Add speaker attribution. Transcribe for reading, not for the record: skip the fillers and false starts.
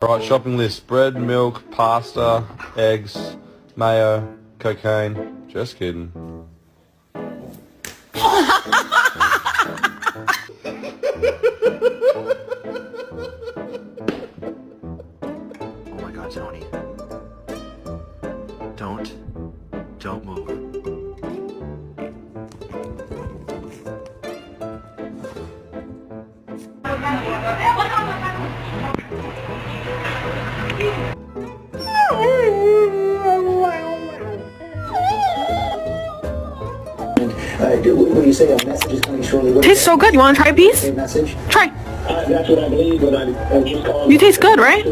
Speaker 1: Right, shopping list. Bread, milk, pasta, eggs, mayo, cocaine. Just kidding.
Speaker 2: Oh my God, Tony. Don't move.
Speaker 3: When you say a message is coming shortly,
Speaker 4: Tastes so good. You want to try a piece?
Speaker 3: message?
Speaker 4: Try.
Speaker 3: That's what I believe, but I'm just calling.
Speaker 4: You taste good, right?